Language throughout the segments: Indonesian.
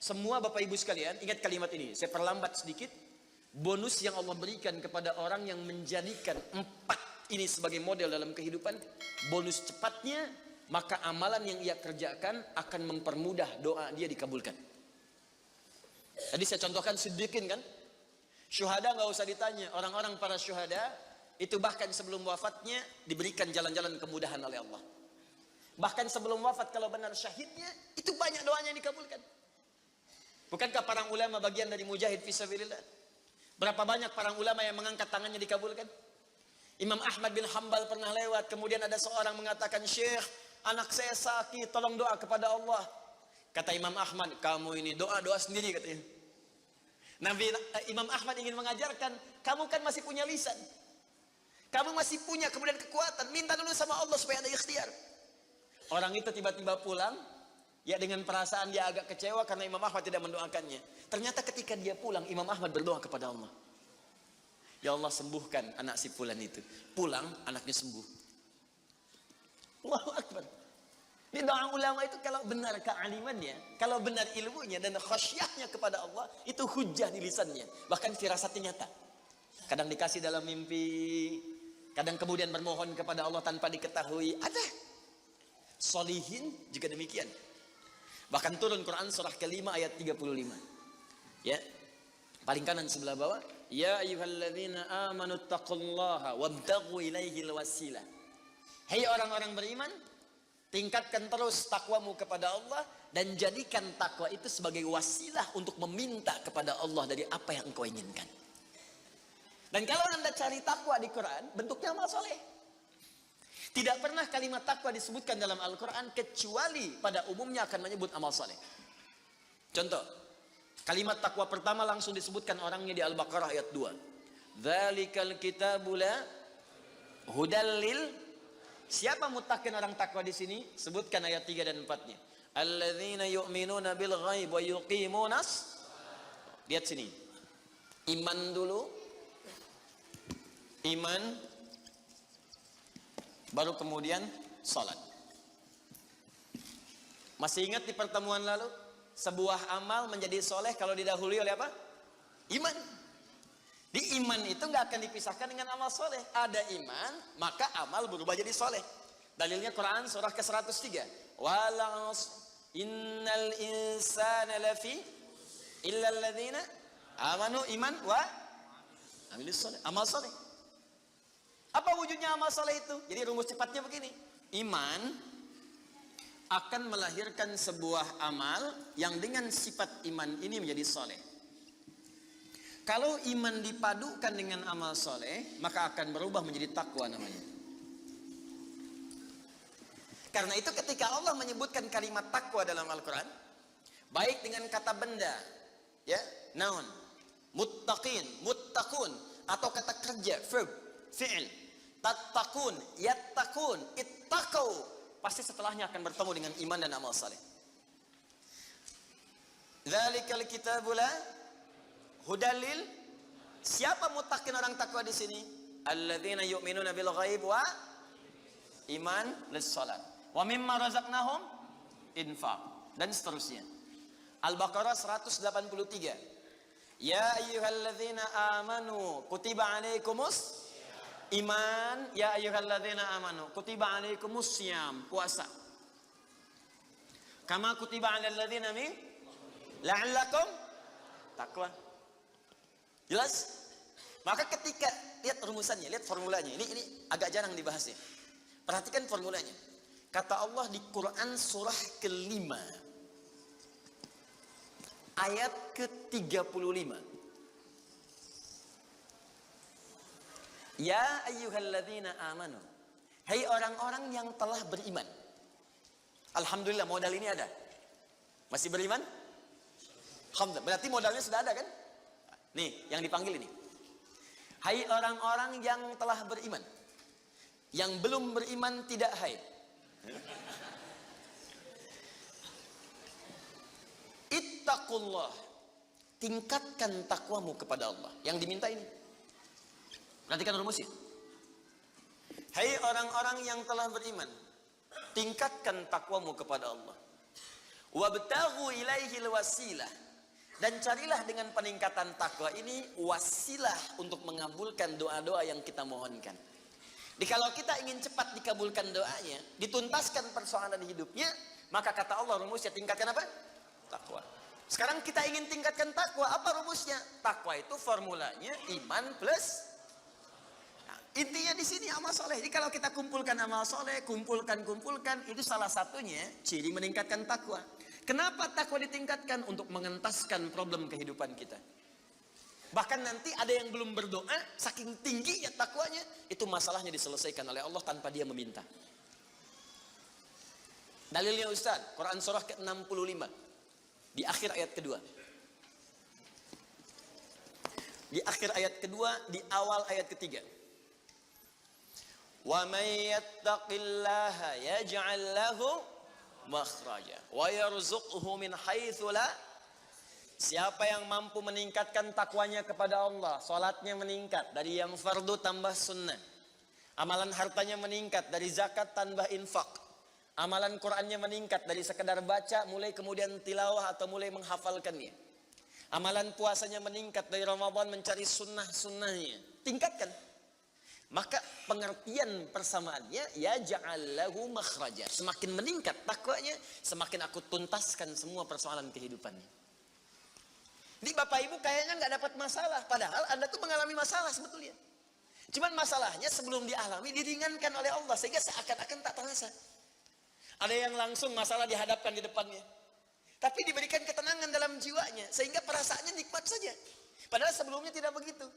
Semua Bapak Ibu sekalian, ingat kalimat ini. Saya perlambat sedikit. Bonus yang Allah berikan kepada orang yang menjadikan 4 ini sebagai model dalam kehidupan. Bonus cepatnya, maka amalan yang ia kerjakan akan mempermudah doa dia dikabulkan. Tadi saya contohkan sedikit kan. Syuhada nggak usah ditanya. Orang-orang para syuhada itu bahkan sebelum wafatnya diberikan jalan-jalan kemudahan oleh Allah. Bahkan sebelum wafat kalau benar syahidnya, itu banyak doanya yang dikabulkan. Bukankah para ulama bagian dari mujahid fisabilillah? Berapa banyak para ulama yang mengangkat tangannya dikabulkan? Imam Ahmad bin Hanbal pernah lewat, kemudian ada seorang mengatakan, "Syekh, anak saya sakit, tolong doa kepada Allah." Kata Imam Ahmad, "Kamu ini doa-doa sendiri," katanya. Imam Ahmad ingin mengajarkan, kamu kan masih punya lisan. Kamu masih punya kemudian kekuatan, minta dulu sama Allah supaya ada ikhtiar. Orang itu tiba-tiba pulang, ya dengan perasaan dia agak kecewa karena Imam Ahmad tidak mendoakannya. Ternyata ketika dia pulang, Imam Ahmad berdoa kepada Allah. Ya Allah, sembuhkan anak si fulan itu. Pulang, anaknya sembuh. Allahu Akbar. Ini doa ulama itu kalau benar kealimannya, kalau benar ilmunya dan khasyahnya kepada Allah, itu hujah di lisannya. Bahkan firasatnya nyata. Kadang dikasih dalam mimpi, kadang kemudian bermohon kepada Allah tanpa diketahui. Ada. Solihin juga demikian. Bahkan turun Quran surah kelima ayat 35. Ya. Paling kanan sebelah bawah, ya ayyuhalladzina amanu taqullaha wabtaghu ilaihil wasilah. Hai orang-orang beriman, tingkatkan terus takwamu kepada Allah dan jadikan takwa itu sebagai wasilah untuk meminta kepada Allah dari apa yang engkau inginkan. Dan kalau Anda cari takwa di Quran, bentuknya amal soleh. Tidak pernah kalimat takwa disebutkan dalam Al-Quran kecuali pada umumnya akan menyebut amal soleh. Contoh, kalimat takwa pertama langsung disebutkan orangnya di Al-Baqarah ayat 2. Dzalikal kitabu la hudal lil. Siapa mutakin orang takwa di sini? Sebutkan ayat 3 dan 4-nya. Alladzina yu'minuna bil ghaib wa yuqimunas. Lihat sini. Iman dulu. Iman baru kemudian salat. Masih ingat di pertemuan lalu, sebuah amal menjadi soleh kalau didahului oleh apa? Iman. Di iman itu nggak akan dipisahkan dengan amal soleh. Ada iman, maka amal berubah jadi soleh. Dalilnya Quran surah ke-103. Wal innal insana lafi illa alladzina amanu iman wa amilus soleh. Amal soleh. Apa wujudnya amal soleh itu? Jadi rumus cepatnya begini. Iman akan melahirkan sebuah amal yang dengan sifat iman ini menjadi soleh. Kalau iman dipadukan dengan amal soleh, maka akan berubah menjadi takwa namanya. Karena itu ketika Allah menyebutkan kalimat takwa dalam Al-Quran, baik dengan kata benda, ya, noun, muttaqin, muttaqun, atau kata kerja, verb, fi'il, tattaqun, yattaqun, ittaqau, pasti setelahnya akan bertemu dengan iman dan amal saleh. Dzalikal kitabu la hudalil. Siapa muttaqin orang takwa di sini? Alladzina yu'minuna bil ghaib wa iman lis salat. Wa mimma razaqnahum infaq, dan seterusnya. Al-Baqarah 183. Ya ayyuhalladzina amanu kutiba alaikumus iman, ya ayyuhalladzina amanu kutiba alaikumus syiyam, puasa. Kama kutiba alal ladzina min la'allakum taqwa. Jelas? Maka ketika lihat rumusannya, lihat formulanya. Ini agak jarang dibahas ya. Perhatikan formulanya. Kata Allah di Quran surah ke-5 ayat ke-35. Ya ayyuhalladzina amanu. Hai orang-orang yang telah beriman. Alhamdulillah modal ini ada. Masih beriman? Alhamdulillah. Berarti modalnya sudah ada kan? Nih, yang dipanggil ini. Hai orang-orang yang telah beriman. Yang belum beriman tidak hai. Ittaqullah. Tingkatkan takwamu kepada Allah. Yang diminta ini. Perhatikan rumusnya. Hai orang-orang yang telah beriman, tingkatkan takwamu kepada Allah. Wabtaghu ilaihil wasilah. Dan carilah dengan peningkatan takwa ini wasilah untuk mengabulkan doa-doa yang kita mohonkan. Jadi kalau kita ingin cepat dikabulkan doanya, dituntaskan persoalan hidupnya, maka kata Allah rumusnya tingkatkan apa? Takwa. Sekarang kita ingin tingkatkan takwa, apa rumusnya? Takwa itu formulanya iman plus. Nah, intinya di sini amal soleh. Jadi kalau kita kumpulkan amal soleh, kumpulkan, itu salah satunya ciri meningkatkan takwa. Kenapa takwa ditingkatkan? Untuk mengentaskan problem kehidupan kita. Bahkan nanti ada yang belum berdoa, saking tinggi ya takwanya, itu masalahnya diselesaikan oleh Allah tanpa dia meminta. Dalilnya Ustaz, Quran surah ke-65 di akhir ayat kedua. Di akhir ayat kedua, di awal ayat ketiga. Wa may yattaqillaha yaj'al lahu makhraja wa yarzuqhu min haitsu la. Siapa yang mampu meningkatkan takwanya kepada Allah, salatnya meningkat dari yang fardu tambah sunnah, amalan hartanya meningkat dari zakat tambah infak, amalan Qur'annya meningkat dari sekedar baca mulai kemudian tilawah atau mulai menghafalkannya, amalan puasanya meningkat dari Ramadan mencari sunnah-sunnahnya, tingkatkan. Maka pengertian persamaannya ya ja'allahu makhraja. Semakin meningkat takwanya, semakin aku tuntaskan semua persoalan kehidupannya. Jadi Bapak Ibu kayaknya nggak dapat masalah, padahal Anda tuh mengalami masalah sebetulnya. Cuman masalahnya sebelum dialami diringankan oleh Allah sehingga seakan-akan tak terasa. Ada yang langsung masalah dihadapkan di depannya, tapi diberikan ketenangan dalam jiwanya sehingga perasaannya nikmat saja. Padahal sebelumnya tidak begitu.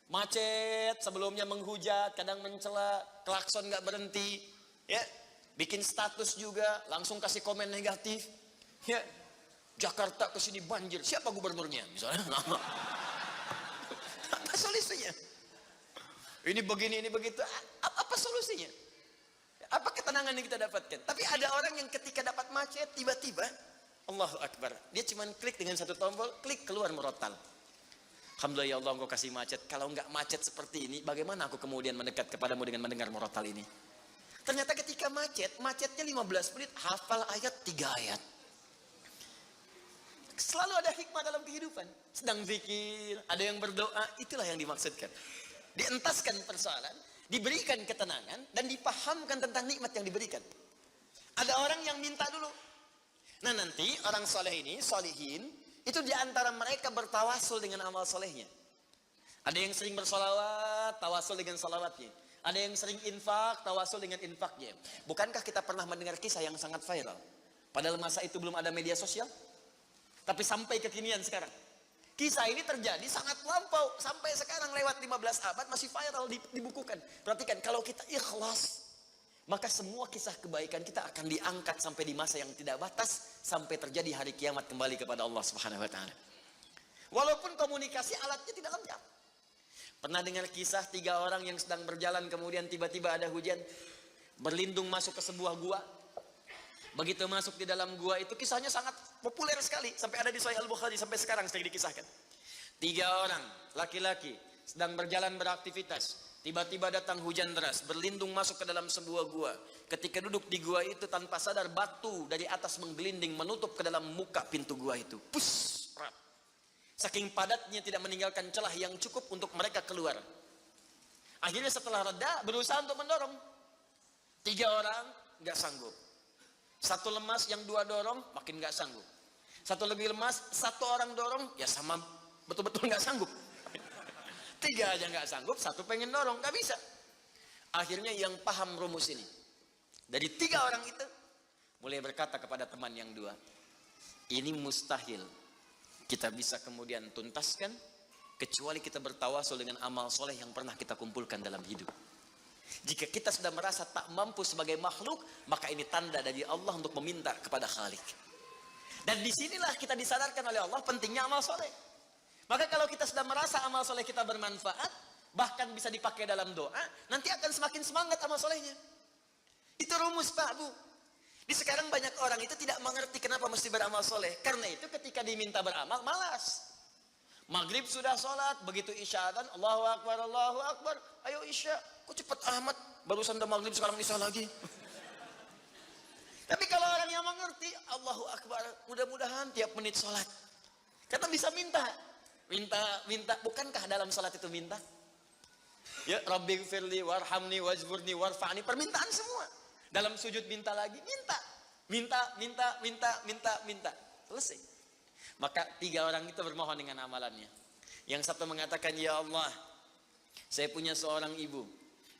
Macet, sebelumnya menghujat, kadang mencela, klakson nggak berhenti, ya, bikin status juga, langsung kasih komen negatif, ya, Jakarta kesini banjir, siapa gubernurnya, misalnya, apa solusinya? Ini begini, ini begitu, apa solusinya? Apa ketenangan yang kita dapatkan? Tapi ada orang yang ketika dapat macet, tiba-tiba, Allahu Akbar, dia cuma klik dengan satu tombol, klik keluar murotal. Alhamdulillah ya Allah engkau kasih macet. Kalau enggak macet seperti ini, bagaimana aku kemudian mendekat kepadamu dengan mendengar murotal ini? Ternyata ketika macetnya 15 menit, hafal ayat 3 ayat. Selalu ada hikmah dalam kehidupan. Sedang zikir, ada yang berdoa, itulah yang dimaksudkan. Dientaskan persoalan, diberikan ketenangan, dan dipahamkan tentang nikmat yang diberikan. Ada orang yang minta dulu. Nah nanti orang soleh ini, solihin, itu diantara mereka bertawasul dengan amal solehnya. Ada yang sering bersolawat, tawasul dengan solawatnya. Ada yang sering infak, tawasul dengan infaknya. Bukankah kita pernah mendengar kisah yang sangat viral? Padahal masa itu belum ada media sosial. Tapi sampai kekinian sekarang. Kisah ini terjadi sangat lampau. Sampai sekarang lewat 15 abad masih viral, dibukukan. Perhatikan, kalau kita ikhlas, maka semua kisah kebaikan kita akan diangkat sampai di masa yang tidak batas, sampai terjadi hari kiamat kembali kepada Allah Subhanahu wa taala. Walaupun komunikasi alatnya tidak lengkap. Pernah dengar kisah 3 orang yang sedang berjalan kemudian tiba-tiba ada hujan, berlindung masuk ke sebuah gua. Begitu masuk di dalam gua itu, kisahnya sangat populer sekali sampai ada di Sahih Al-Bukhari sampai sekarang sedang dikisahkan. 3 orang laki-laki sedang berjalan beraktivitas. Tiba-tiba datang hujan deras, berlindung masuk ke dalam sebuah gua. Ketika duduk di gua itu tanpa sadar batu dari atas menggelinding menutup ke dalam muka pintu gua itu. Pus, rap. Saking padatnya tidak meninggalkan celah yang cukup untuk mereka keluar. Akhirnya setelah reda berusaha untuk mendorong. 3 orang nggak sanggup. 1 lemas, yang 2 dorong makin nggak sanggup. 1 lebih lemas, 1 orang dorong ya sama betul-betul nggak sanggup. 3 aja nggak sanggup, 1 pengen dorong, nggak bisa. Akhirnya yang paham rumus ini, dari 3 orang itu, mulai berkata kepada teman yang 2, ini mustahil kita bisa kemudian tuntaskan, kecuali kita bertawasul dengan amal soleh yang pernah kita kumpulkan dalam hidup. Jika kita sudah merasa tak mampu sebagai makhluk, maka ini tanda dari Allah untuk meminta kepada Khalik. Dan disinilah kita disadarkan oleh Allah pentingnya amal soleh. Maka kalau kita sudah merasa amal soleh kita bermanfaat, bahkan bisa dipakai dalam doa, nanti akan semakin semangat amal solehnya. Itu rumus Pak Bu. Di sekarang banyak orang itu tidak mengerti kenapa mesti beramal soleh. Karena itu ketika diminta beramal, malas. Maghrib sudah sholat, begitu isya adzan, Allahu Akbar, ayo isya. Kok cepat amat, barusan udah maghrib sekarang isya lagi. Tapi kalau orang yang mengerti, Allahu Akbar, mudah-mudahan tiap menit sholat. Kata bisa minta. Minta. Bukankah dalam sholat itu minta? Ya, Rabbighfirli warhamni wajburni warfa'ni. Permintaan semua. Dalam sujud minta lagi. Minta. Selesai. Maka 3 orang itu bermohon dengan amalannya. Yang satu mengatakan, ya Allah, saya punya seorang ibu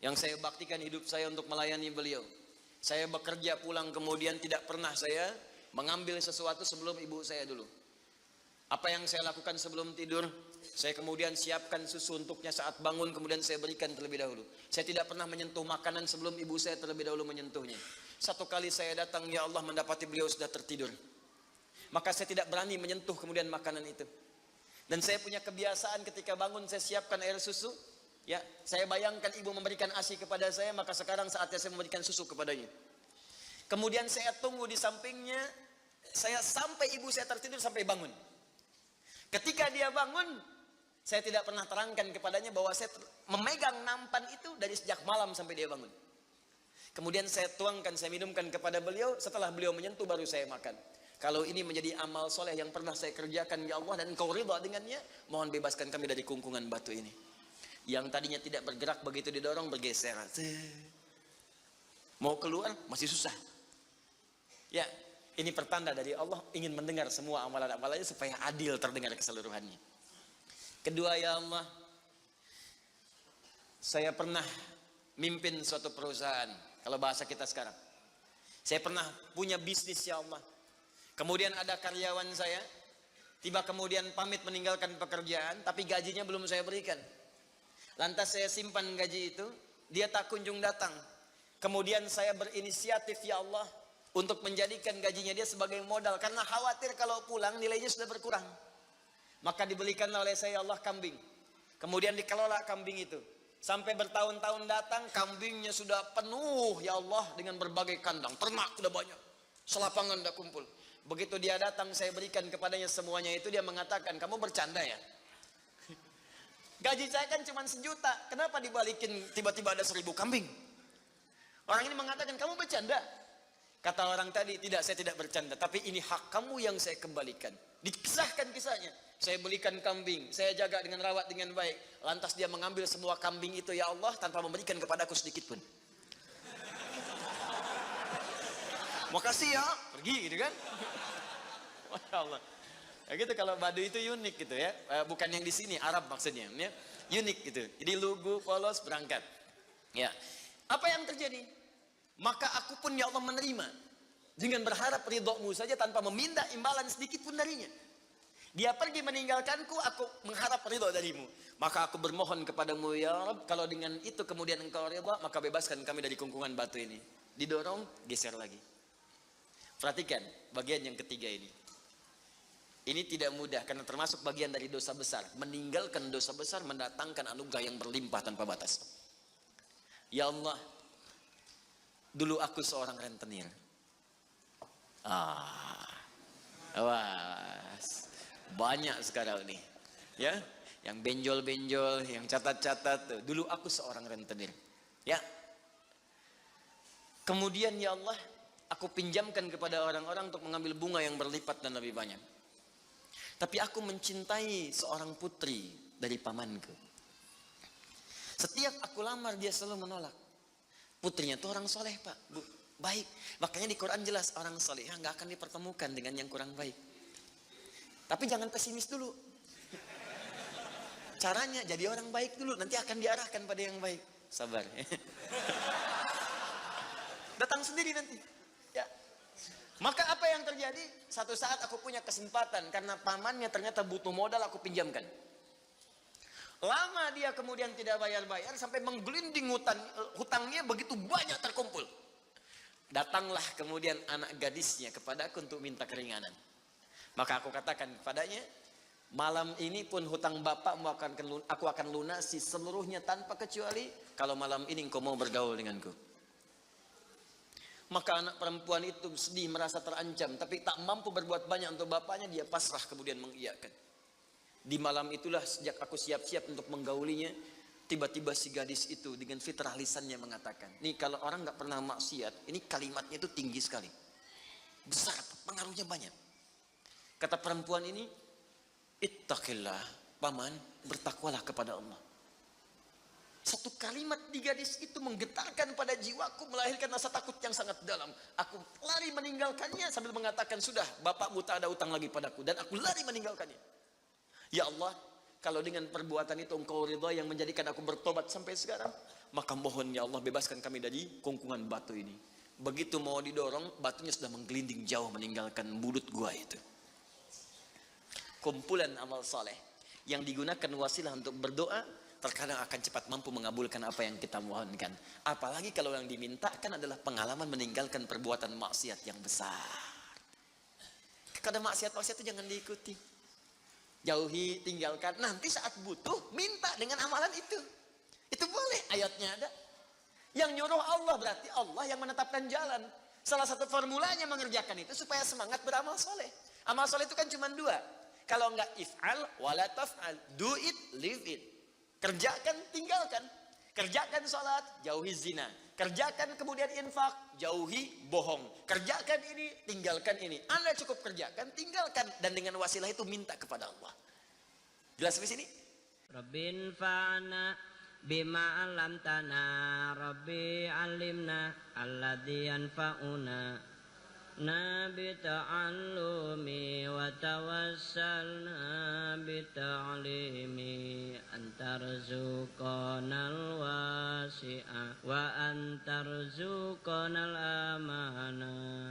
yang saya baktikan hidup saya untuk melayani beliau. Saya bekerja pulang kemudian tidak pernah saya mengambil sesuatu sebelum ibu saya dulu. Apa yang saya lakukan sebelum tidur, saya kemudian siapkan susu untuknya saat bangun, kemudian saya berikan terlebih dahulu. Saya tidak pernah menyentuh makanan sebelum ibu saya terlebih dahulu menyentuhnya. Satu kali saya datang, ya Allah, mendapati beliau sudah tertidur. Maka saya tidak berani menyentuh kemudian makanan itu. Dan saya punya kebiasaan ketika bangun saya siapkan air susu. Ya, saya bayangkan ibu memberikan ASI kepada saya, maka sekarang saatnya saya memberikan susu kepadanya. Kemudian saya tunggu di sampingnya, saya sampai ibu saya tertidur sampai bangun. Ketika dia bangun, saya tidak pernah terangkan kepadanya bahwa saya memegang nampan itu dari sejak malam sampai dia bangun. Kemudian saya tuangkan, saya minumkan kepada beliau, setelah beliau menyentuh baru saya makan. Kalau ini menjadi amal soleh yang pernah saya kerjakan, ya Allah, dan Engkau ridha dengannya, mohon bebaskan kami dari kungkungan batu ini. Yang tadinya tidak bergerak, begitu didorong bergeser. Mau keluar masih susah. Ya, ini pertanda dari Allah ingin mendengar semua amalan-amalannya supaya adil terdengar keseluruhannya. Kedua, ya Allah, saya pernah mimpin suatu perusahaan. Kalau bahasa kita sekarang, saya pernah punya bisnis, ya Allah. Kemudian ada karyawan saya, tiba kemudian pamit meninggalkan pekerjaan, tapi gajinya belum saya berikan. Lantas saya simpan gaji itu, dia tak kunjung datang. Kemudian saya berinisiatif, ya Allah, untuk menjadikan gajinya dia sebagai modal. Karena khawatir kalau pulang nilainya sudah berkurang. Maka dibelikanlah oleh saya, ya Allah, kambing. Kemudian dikelola kambing itu. Sampai bertahun-tahun datang, kambingnya sudah penuh, ya Allah, dengan berbagai kandang. Ternak sudah banyak. Selapangan sudah kumpul. Begitu dia datang, saya berikan kepadanya semuanya itu, dia mengatakan, kamu bercanda ya? Gaji saya kan cuma 1 juta, kenapa dibalikin tiba-tiba ada 1000 kambing? Orang ini mengatakan, kamu bercanda. Kata orang tadi, tidak, saya tidak bercanda, tapi ini hak kamu yang saya kembalikan. Dikisahkan kisahnya, saya belikan kambing, saya jaga dengan rawat dengan baik. Lantas dia mengambil semua kambing itu, ya Allah, tanpa memberikan kepadaku sedikit pun. Makasih ya, pergi gitu kan. Masya Allah. Ya gitu, kalau Baduy itu unik gitu ya, bukan yang di sini, Arab maksudnya, ya. Unik gitu. Jadi lugu, polos, berangkat. Ya, apa yang terjadi? Maka aku pun, ya Allah, menerima dengan berharap ridhomu saja tanpa meminta imbalan sedikit pun darinya. Dia pergi meninggalkanku, aku mengharap ridho darimu. Maka aku bermohon kepadamu, ya Rabb, kalau dengan itu kemudian engkau ridho, maka bebaskan kami dari kungkungan batu ini. Didorong, geser lagi. Perhatikan bagian yang ketiga ini. Ini tidak mudah karena termasuk bagian dari dosa besar. Meninggalkan dosa besar mendatangkan anugerah yang berlimpah tanpa batas. Ya Allah, dulu aku seorang rentenir. Awas, banyak sekarang nih, ya, yang benjol-benjol, yang catat-catat. Dulu aku seorang rentenir, ya. Kemudian, ya Allah, aku pinjamkan kepada orang-orang untuk mengambil bunga yang berlipat dan lebih banyak. Tapi aku mencintai seorang putri dari pamanku. Setiap aku lamar dia selalu menolak. Putrinya itu orang soleh, Pak, Bu, baik. Makanya di Quran jelas orang soleh nggak akan dipertemukan dengan yang kurang baik. Tapi jangan pesimis dulu. Caranya jadi orang baik dulu, nanti akan diarahkan pada yang baik. Sabar. Datang sendiri nanti. Ya. Maka apa yang terjadi? Satu saat aku punya kesempatan karena pamannya ternyata butuh modal, aku pinjamkan. Lama dia kemudian tidak bayar-bayar sampai menggelinding hutangnya begitu banyak terkumpul. Datanglah kemudian anak gadisnya kepadaku untuk minta keringanan. Maka aku katakan kepadanya, malam ini pun hutang bapakmu aku akan lunasi seluruhnya tanpa kecuali kalau malam ini engkau mau bergaul denganku. Maka anak perempuan itu sedih, merasa terancam, tapi tak mampu berbuat banyak untuk bapaknya, dia pasrah kemudian mengiyakan. Di malam itulah sejak aku siap-siap untuk menggaulinya, tiba-tiba si gadis itu dengan fitrah lisannya mengatakan, nih kalau orang nggak pernah maksiat, ini kalimatnya itu tinggi sekali. Besar, pengaruhnya banyak. Kata perempuan ini, ittaqillah, paman, bertakwalah kepada Allah. Satu kalimat di gadis itu menggetarkan pada jiwaku, melahirkan rasa takut yang sangat dalam. Aku lari meninggalkannya sambil mengatakan, sudah, bapakmu tak ada utang lagi padaku. Dan aku lari meninggalkannya. Ya Allah, kalau dengan perbuatan itu engkau ridha yang menjadikan aku bertobat sampai sekarang, maka mohon ya Allah bebaskan kami dari kungkungan batu ini. Begitu mau didorong, batunya sudah menggelinding jauh meninggalkan mulut gua itu. Kumpulan amal saleh yang digunakan wasilah untuk berdoa, terkadang akan cepat mampu mengabulkan apa yang kita mohonkan. Apalagi kalau yang dimintakan adalah pengalaman meninggalkan perbuatan maksiat yang besar. Kadang maksiat-maksiat itu jangan diikuti. Jauhi, tinggalkan. Nanti saat butuh, minta dengan amalan itu. Itu boleh, ayatnya ada. Yang nyuruh Allah berarti Allah yang menetapkan jalan. Salah satu formulanya mengerjakan itu supaya semangat beramal soleh. Amal soleh itu kan cuma dua. Kalau enggak if'al, wala taf'al. Do it, live it. Kerjakan, tinggalkan. Kerjakan sholat, jauhi zina. Kerjakan kemudian infak, jauhi bohong. Kerjakan ini, tinggalkan ini. Anda cukup kerjakan, tinggalkan. Dan dengan wasilah itu minta kepada Allah. Jelas di sini? Rabbin fa'ana bima alamtana, Rabbi alimna alladhi yanfa'una. Bita'allumi wa tawassalna bita'limi antarzuqanal wasi'a wa antarzuqanal amanah.